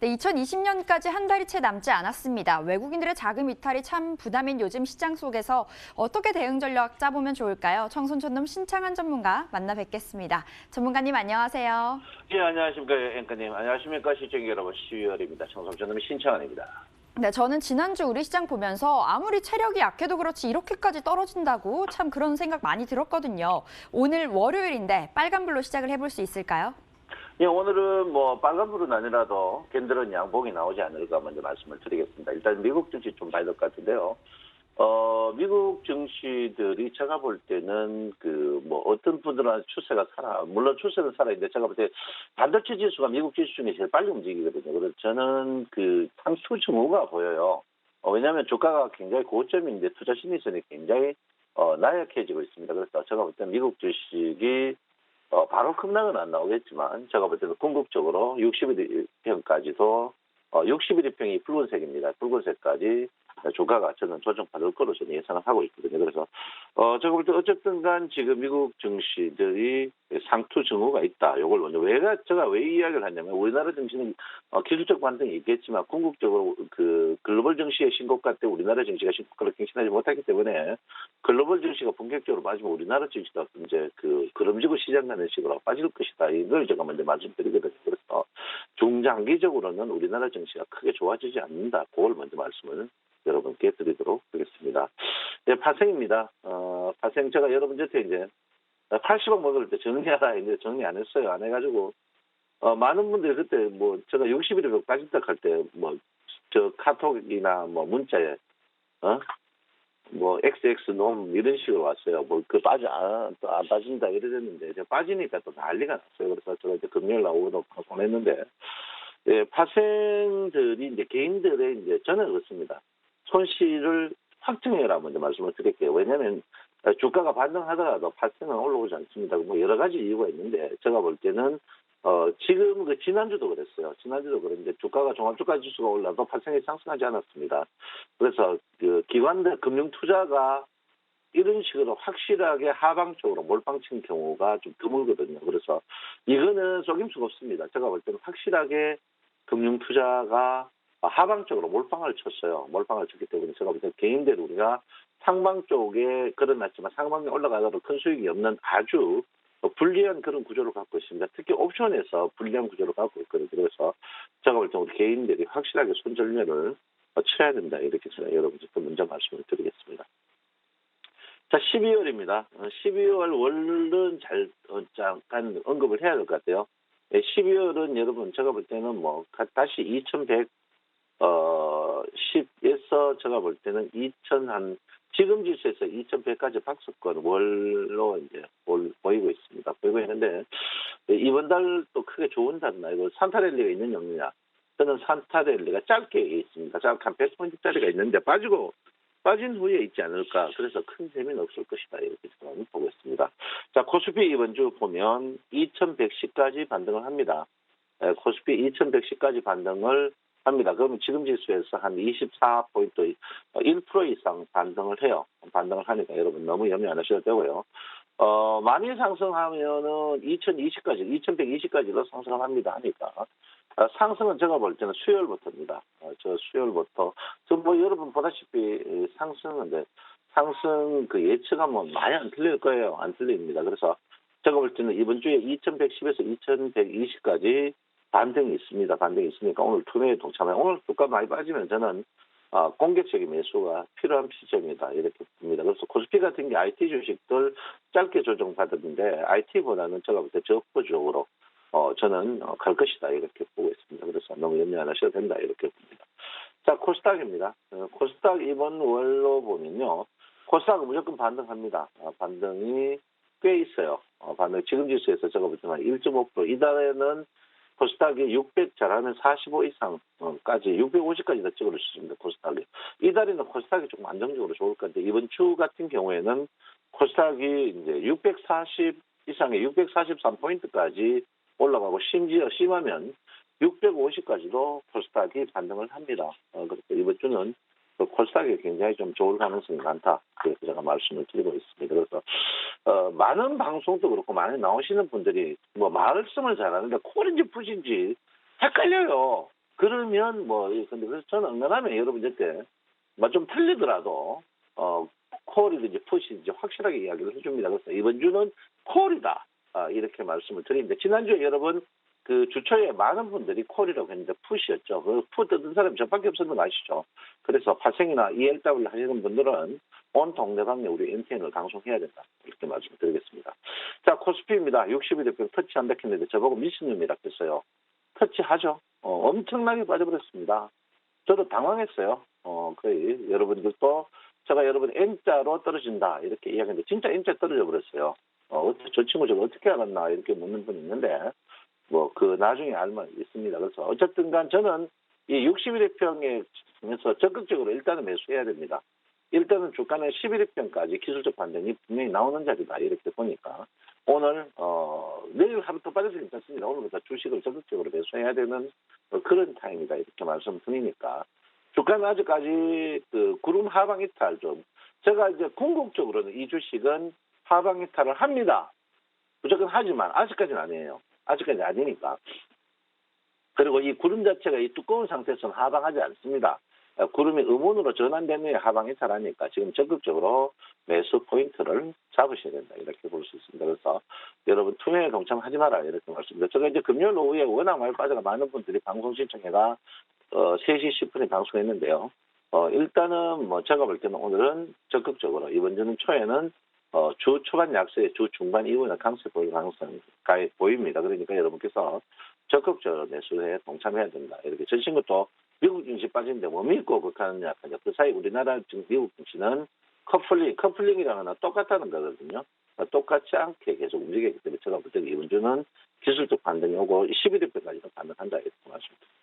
네, 2020년까지 한 달이 채 남지 않았습니다. 외국인들의 자금 이탈이 참 부담인 요즘 시장 속에서 어떻게 대응 전략 짜보면 좋을까요? 청손촌놈 신창한 전문가 만나 뵙겠습니다. 전문가님 안녕하세요. 예, 안녕하십니까, 앵커님. 안녕하십니까, 시청자 여러분. 12월입니다. 청소년의 신창환입니다. 네, 저는 지난주 우리 시장 보면서 아무리 체력이 약해도 그렇지 이렇게까지 떨어진다고 참 그런 생각 많이 들었거든요. 오늘 월요일인데 빨간불로 시작을 해볼 수 있을까요? 예, 오늘은 뭐 빨간불은 아니라도 겐들은 양봉이 나오지 않을까 먼저 말씀을 드리겠습니다. 일단 미국 증시 좀 봐야 될 것 같은데요. 미국 증시들이 제가 볼 때는 어떤 분들은 추세가 물론 추세는 살아있는데 제가 볼 때 반도체 지수가 미국 지수 중에 제일 빨리 움직이거든요. 그래서 저는 상승 징후가 보여요. 왜냐하면 주가가 굉장히 고점인데 투자 심리선이 굉장히 나약해지고 있습니다. 그래서 제가 볼 때는 미국 주식이 바로 급락은 안 나오겠지만 제가 볼 때는 궁극적으로 61일평까지도 61일평이 붉은색입니다. 붉은색까지 주가가 저는 조정받을 거로 저는 예상을 하고 있거든요. 그래서 제가 볼 때 어쨌든 간 지금 미국 증시들이 상투 징후가 있다. 요걸 먼저 제가 왜 이야기를 하냐면 우리나라 증시는 기술적 반등이 있겠지만 궁극적으로 글로벌 증시의 신고가 때 우리나라 증시가 신고가를 갱신하지 못하기 때문에 글로벌 증시가 본격적으로 빠지면 우리나라 증시가 이제 그름지고 시장 가는 식으로 빠질 것이다. 이걸 제가 먼저 말씀드리거든요. 그래서 중장기적으로는 우리나라 증시가 크게 좋아지지 않는다. 그걸 먼저 말씀을 여러분께 드리도록 하겠습니다. 네, 파생입니다. 파생 제가 여러분한테 이제 80억 먹을 때 정리하라 했는데 정리 안 했어요. 안 해가지고 많은 분들이 그때 제가 60일에 빠진다 할 때 저 카톡이나 문자에 XX 놈 이런 식으로 왔어요. 또 안 빠진다 이러셨는데 제가 빠지니까 또 난리가 났어요. 그래서 제가 이제 금요일 나오고 방송했는데 예, 파생들이 이제 개인들의 이제 저는 그렇습니다. 손실을 확정해라 먼저 말씀을 드릴게요. 왜냐하면 주가가 반등하더라도 파생은 올라오지 않습니다. 여러 가지 이유가 있는데 제가 볼 때는 지금 지난주도 그랬어요. 지난주도 그랬는데 주가가 종합주가 지수가 올라도 파생이 상승하지 않았습니다. 그래서 기관들 금융 투자가 이런 식으로 확실하게 하방 쪽으로 몰빵 친 경우가 좀 드물거든요. 그래서 이거는 속임 수가 없습니다. 제가 볼 때는 확실하게 금융 투자가 하방 쪽으로 몰빵을 쳤어요. 몰빵을 쳤기 때문에 제가 볼 때 개인대로 우리가 상방 쪽에 걸어놨지만 상방에 올라가더라도 큰 수익이 없는 아주 불리한 그런 구조를 갖고 있습니다. 특히 옵션에서 불리한 구조를 갖고 있거든요. 그래서 제가 볼 때 우리 개인들이 확실하게 손절매를 쳐야 된다. 이렇게 제가 여러분께 먼저 말씀을 드리겠습니다. 자, 12월입니다. 12월 월은 잠깐 언급을 해야 될 것 같아요. 12월은 여러분 제가 볼 때는 다시 2110에서 제가 볼 때는 지금 지수에서 2100까지 박스권 월로 이제 보이고 있습니다. 보이고 있는데 이번 달도 크게 좋은 달은 아니고 산타랠리가 있는 영리냐? 저는 산타랠리가 짧게 있습니다. 짧게 한 100포인트짜리가 있는데 빠진 후에 있지 않을까. 그래서 큰 재미는 없을 것이다. 이렇게 저는 보고 있습니다. 자, 코스피 이번 주 보면 2110까지 반등을 합니다. 코스피 2110까지 반등을 합니다. 그러면 지금 지수에서 한 24포인트, 1% 이상 반등을 해요. 반등을 하니까 여러분 너무 염려 안 하셔도 되고요. 많이 상승하면은 2120까지도 상승을 합니다. 하니까. 상승은 제가 볼 때는 수요일부터입니다. 여러분 보다시피 상승 예측은 많이 안 틀릴 거예요. 안 틀립니다. 그래서 제가 볼 때는 이번 주에 2110에서 2120까지 반등이 있습니다. 반등이 있으니까 오늘 투매에 동참해요. 오늘 주가 많이 빠지면 저는 공격적인 매수가 필요한 시점이다. 이렇게 봅니다. 그래서 코스피 같은 게 IT 주식들 짧게 조정받았는데 IT보다는 제가 볼 때 적극적으로 저는 갈 것이다. 이렇게 보고 있습니다. 그래서 너무 염려 안 하셔도 된다. 이렇게 봅니다. 자, 코스닥입니다. 코스닥 이번 월로 보면요. 코스닥은 무조건 반등합니다. 반등이 꽤 있어요. 지금 지수에서 제가 볼 때는 1.5%. 이달에는 코스닥이 600 잘하면 45 이상까지 650까지 찍어줄 수 있습니다. 코스닥이. 이달에는 코스닥이 조금 안정적으로 좋을 건데 이번 주 같은 경우에는 코스닥이 이제 640 이상의 643포인트까지 올라가고 심지어 심하면 650까지도 코스닥이 반등을 합니다. 그래서 이번 주는 코스닥이 굉장히 좀 좋을 가능성이 많다. 그래서 제가 말씀을 드리고 있습니다. 그래서 많은 방송도 그렇고 많이 나오시는 분들이 말씀을 잘하는데 콜인지 푸신지 헷갈려요. 그러면 근데 그래서 저는 응원하면 여러분 이때 뭐 좀 틀리더라도 콜이든지 푸시든지 확실하게 이야기를 해줍니다. 그래서 이번 주는 콜이다. 이렇게 말씀을 드리는데 지난주에 여러분 그 주초에 많은 분들이 콜이라고 했는데 푸시였죠. 그푸 뜯은 사람이 저밖에 없었는 거 아시죠? 그래서 파생이나 ELW 하시는 분들은 온 동네방네 우리 MTN을 방송해야 된다. 이렇게 말씀드리겠습니다. 자, 코스피입니다. 61대 터치한다 했는데 저보고 미친놈이라 했어요. 터치하죠. 엄청나게 빠져버렸습니다. 저도 당황했어요. 거의 여러분들도 제가 여러분 N자로 떨어진다 이렇게 이야기했는데 진짜 N자 떨어져 버렸어요. 저 친구 저거 어떻게 알았나 이렇게 묻는 분이 있는데 그 나중에 알면 있습니다. 그래서 어쨌든 간 저는 이 61회평에서 적극적으로 일단은 매수해야 됩니다. 일단은 주가는 11회평까지 기술적 반등이 분명히 나오는 자리다 이렇게 보니까 오늘 내일 하루도 빠져도 괜찮습니다. 오늘부터 주식을 적극적으로 매수해야 되는 그런 타임이다 이렇게 말씀드리니까 주가는 아직까지 그 구름 하방 이탈 좀 제가 이제 궁극적으로는 이 주식은 하방 이탈을 합니다. 무조건 하지만 아직까지는 아니에요. 아직까지 아니니까. 그리고 이 구름 자체가 이 두꺼운 상태에서는 하방하지 않습니다. 구름이 음운으로 전환된 후에 하방 이탈하니까 지금 적극적으로 매수 포인트를 잡으셔야 된다. 이렇게 볼 수 있습니다. 그래서 여러분 투명에 동참하지 마라. 이렇게 말씀드립니다. 제가 이제 금요일 오후에 워낙 많이 빠져가 많은 분들이 방송 신청해가 3시 10분에 방송했는데요. 일단은 제가 볼 때는 오늘은 적극적으로 이번 주 초에는 주 초반 약세에 주 중반 이후에는 강세 보일 가능성이 보입니다. 그러니까 여러분께서 적극적으로 매수에 동참해야 된다. 이렇게 전신것도 미국 증시 빠지는데 뭐 믿고 극하느냐. 그 사이 우리나라 미국 증시는 커플링이랑은 똑같다는 거거든요. 똑같지 않게 계속 움직이기 때문에 제가 볼 때는 이번 주는 기술적 반등이 오고 11일까지는 반등한다. 이렇게 말씀드립니다.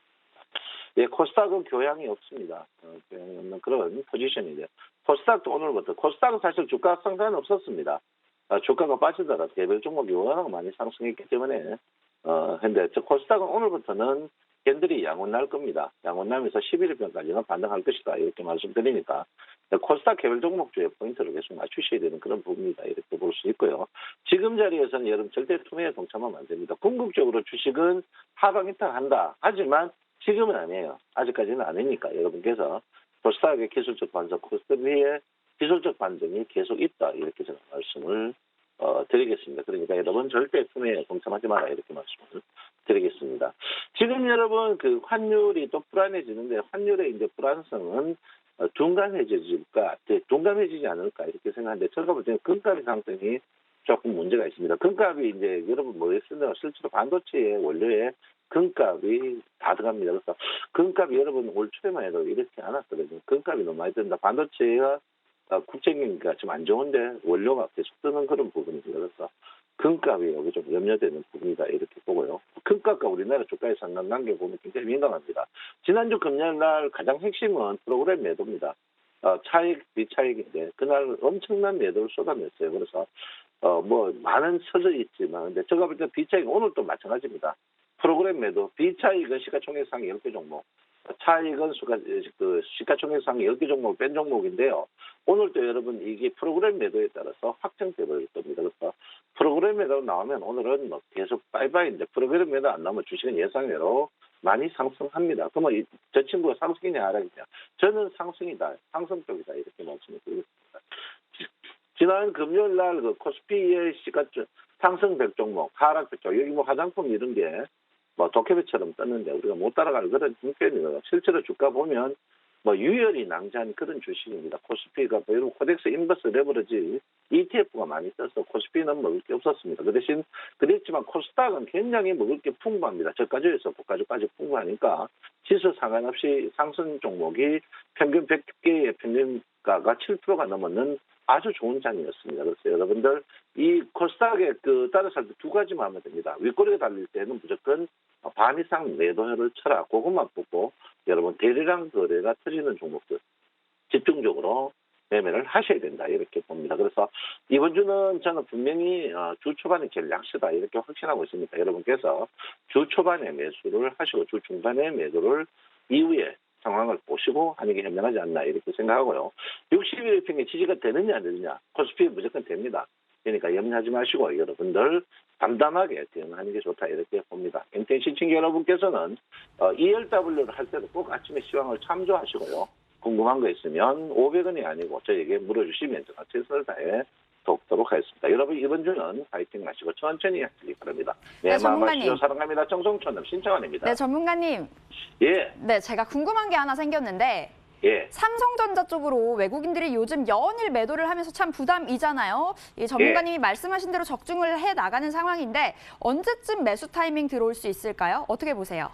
예, 코스닥은 교양이 없습니다. 교양이 없는 그런 포지션이죠. 코스닥도 오늘부터, 코스닥은 사실 주가 상승은 없었습니다. 주가가 빠지더라도 개별 종목이 워낙 많이 상승했기 때문에, 근데 코스닥은 오늘부터는 캔들이 양원 날 겁니다. 양원 나면서 11일까지는 반등할 것이다. 이렇게 말씀드리니까, 코스닥 개별 종목주에 포인트를 계속 맞추셔야 되는 그런 부분이다. 이렇게 볼 수 있고요. 지금 자리에서는 여러분 절대 투매에 동참하면 안 됩니다. 궁극적으로 주식은 하방 이탈한다. 하지만 지금은 아니에요. 아직까지는 아니니까 여러분께서 코스닥의 기술적 반등, 코스피의 기술적 반등이 계속 있다. 이렇게 제가 말씀을 드리겠습니다. 그러니까 여러분 절대 투매에 동참하지 마라. 이렇게 말씀을 드리겠습니다. 지금 여러분 그 환율이 또 불안해지는데 환율의 이제 불안성은 둔감해지지 않을까 이렇게 생각하는데 제가 볼 때는 금값의 상승이 조금 문제가 있습니다. 금값이 이제 여러분 모르겠습니다. 실제로 반도체의 원료에 금값이 다 들어갑니다. 그래서 금값이 여러분 올 초에만 해도 이렇지 않았거든요. 금값이 너무 많이 든다. 반도체가 국제 경기가 좀 안 좋은데 원료가 계속 뜨는 그런 부분입니다. 그래서 금값이 여기 좀 염려되는 부분이다 이렇게 보고요. 금값과 우리나라 주가의 상관관계 보면 굉장히 민감합니다. 지난주 금요일 날 가장 핵심은 프로그램 매도입니다. 차익, 비차익인데 그날 엄청난 매도를 쏟아냈어요. 그래서 많은 서져 있지만 근데 제가 볼 때 비차익 오늘도 마찬가지입니다. 프로그램 매도, 비차익은 시가총액 상위 10개 종목, 차익은 시가총액 상위 10개 종목 뺀 종목인데요. 오늘도 여러분 이게 프로그램 매도에 따라서 확정돼 버릴 겁니다. 그래서 프로그램 매도 나오면 오늘은 계속 빠이빠이인데 프로그램 매도 안 나오면 주식은 예상외로 많이 상승합니다. 그러면 저 친구가 상승이냐 하락이냐? 저는 상승이다, 상승 쪽이다 이렇게 말씀을 드리겠습니다. 지난 금요일 날 그 코스피의 상승 100종목, 하락 100종목, 여기 화장품 이런 게 도깨비처럼 떴는데 우리가 못 따라가는 그런 형편이거든요. 실제로 주가 보면 유혈이 낭자한 그런 주식입니다. 코스피가 이런 코덱스 인버스 레버리지 ETF가 많이 떠서 코스피는 먹을 게 없었습니다. 그랬지만 코스닥은 굉장히 먹을 게 풍부합니다. 저가주에서 고가주까지 풍부하니까 지수 상관없이 상승 종목이 평균 100개의 평균가가 7%가 넘었는 아주 좋은 장이었습니다. 그래서 여러분들 이 코스닥에 따라서 할 때 두 가지만 하면 됩니다. 윗꼬리가 달릴 때는 무조건 반 이상 매도를 쳐라. 그것만 보고 여러분 대리랑 거래가 터지는 종목들 집중적으로 매매를 하셔야 된다 이렇게 봅니다. 그래서 이번 주는 저는 분명히 주 초반에 제일 약세다 이렇게 확신하고 있습니다. 여러분께서 주 초반에 매수를 하시고 주 중반에 매도를 이후에 상황을 보시고 하는 게 현명하지 않나 이렇게 생각하고요. 61일 평에 지지가 되느냐 안 되느냐 코스피 무조건 됩니다. 그러니까 염려하지 마시고 여러분들 담담하게 대응하는 게 좋다 이렇게 봅니다. MTN 시청자 여러분께서는 ELW를 할 때도 꼭 아침에 시황을 참조하시고요. 궁금한 거 있으면 500원이 아니고 저에게 물어주시면 제가 최선을 다해 돕도록 하겠습니다. 여러분 이번 주는 파이팅 마시고 천천히 하시기 바랍니다. 네, 마음 전문가님. 아시죠? 사랑합니다. 정성촌님 신청합니다. 네, 전문가님. 예, 네, 제가 궁금한 게 하나 생겼는데 예. 삼성전자 쪽으로 외국인들이 요즘 연일 매도를 하면서 참 부담이잖아요. 이 전문가님이 말씀하신 대로 적중을 해 나가는 상황인데 언제쯤 매수 타이밍 들어올 수 있을까요? 어떻게 보세요?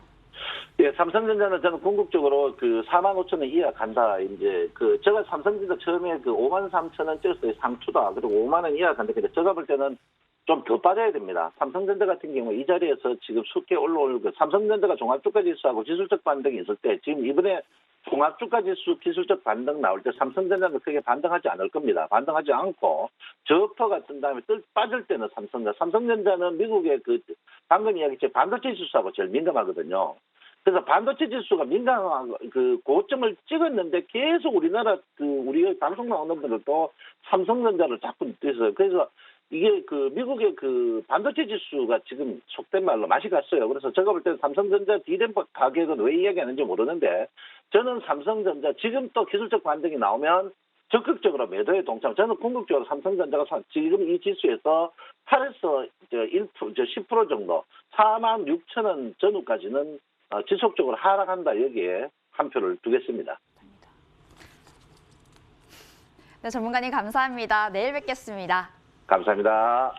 예, 삼성전자는 저는 궁극적으로 그 45,000원 이하 간다. 이제 제가 삼성전자 처음에 53,000원 쪘어요. 상투다. 그리고 5만 원 이하 간다. 근데 제가 볼 때는 좀 더 빠져야 됩니다. 삼성전자 같은 경우 이 자리에서 지금 쉽게 올라올 삼성전자가 종합주가지수하고 기술적 반등이 있을 때 지금 이번에 종합주가지수 기술적 반등 나올 때 삼성전자는 크게 반등하지 않을 겁니다. 반등하지 않고 저퍼가 뜬 다음에 빠질 때는 삼성전자는 미국의 방금 이야기했죠. 반도체 지수하고 제일 민감하거든요. 그래서 반도체 지수가 민감한 고점을 찍었는데 계속 우리나라 우리 방송 나오는 분들도 삼성전자를 자꾸 뛰어요. 그래서 이게 미국의 반도체 지수가 지금 속된 말로 맛이 갔어요. 그래서 제가 볼 때는 삼성전자 D램 가격은 왜 이야기하는지 모르는데 저는 삼성전자 지금 또 기술적 반등이 나오면 적극적으로 매도에 동참. 저는 궁극적으로 삼성전자가 지금 이 지수에서 8에서 10% 정도 46,000원 전후까지는 지속적으로 하락한다. 여기에 한 표를 두겠습니다. 네, 전문가님 감사합니다. 내일 뵙겠습니다. 감사합니다.